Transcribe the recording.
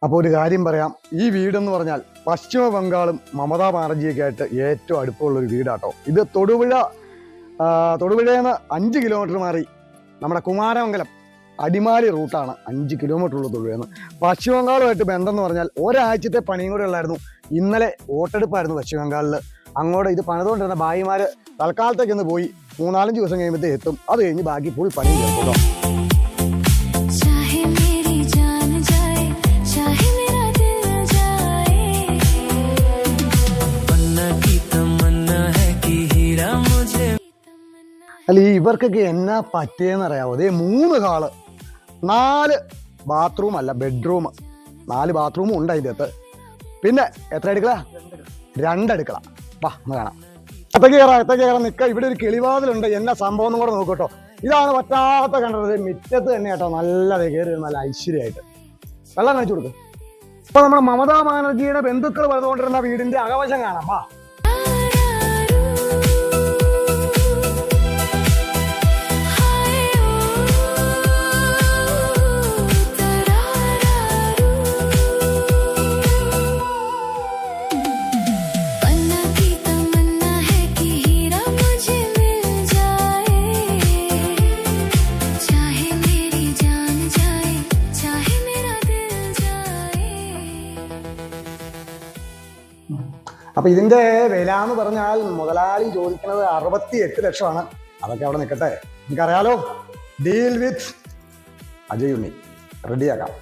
അപ്പോൾ ഒരു കാര്യം പറയാം, ഈ വീടെന്ന് പറഞ്ഞാൽ പശ്ചിമ ബംഗാളും മമതാ ബാനർജിയൊക്കെ ആയിട്ട് ഏറ്റവും അടുപ്പമുള്ളൊരു വീടാട്ടോ. ഇത് തൊടുപുഴയിൽ നിന്ന് 5 കിലോമീറ്റർ മാറി നമ്മുടെ കുമാരമംഗലം അടിമാലി റൂട്ടാണ്. 5 കിലോമീറ്റർ ഉള്ള തൊടുപുഴയിൽ നിന്ന്. പശ്ചിമ ബംഗാളുമായിട്ട് ബന്ധം എന്ന് പറഞ്ഞാൽ ഒരാഴ്ചത്തെ പണിയും കൂടെ ഉള്ളായിരുന്നു. ഇന്നലെ വോട്ടെടുപ്പായിരുന്നു പശ്ചിമ ബംഗാളിൽ. അങ്ങോട്ട് ഇത് പണിതുകൊണ്ടിരുന്ന ഭായിമാർ തൽക്കാലത്തേക്കൊന്ന് പോയി 3-4 ദിവസം കഴിയുമ്പോഴത്തേ എത്തും. അത് കഴിഞ്ഞ് ബാക്കി ഫുൾ പണി കേട്ടോ. അല്ല, ഇവർക്കൊക്കെ എന്നാ പറ്റിയെന്നറിയാവോ? അതേ 3 ഹാള്, 4 ബാത്റൂം അല്ല ബെഡ്റൂം, 4 ബാത്റൂമും ഉണ്ട് അതിൻ്റെ അകത്ത്. പിന്നെ എത്ര അടുക്കള? 2 അടുക്കള. വാ ഒന്ന് കാണാം. എത്തേക്ക് കയറാം നിൽക്കാം. ഇവിടെ ഒരു കിളിവാതിലുണ്ട്. എന്നാ സംഭവം ഒന്നും കൂടെ നോക്കട്ടോ. ഇതാണ് പറ്റാത്ത കണ്ടത്. മിറ്റത്ത് തന്നെ കേട്ടോ, നല്ലത് കയറി നല്ല ഐശ്വര്യമായിട്ട്. വെള്ളം കാണിച്ചു കൊടുക്കും. ഇപ്പൊ നമ്മുടെ മമതാ ബാനർജിയുടെ ബന്ധുക്കൾ പറഞ്ഞുകൊണ്ടിരുന്ന വീടിന്റെ അകവശം കാണാം. വാ. അപ്പൊ ഇതിന്റെ വില എന്ന് പറഞ്ഞാൽ മുതലാളി ചോദിക്കുന്നത് 68 ലക്ഷമാണ്. അതൊക്കെ അവിടെ നിൽക്കട്ടെ, എനിക്കറിയാലോ. ഡീൽ വിത്ത് അജയ് ഉണ്ണി റെഡിയാക്കാം.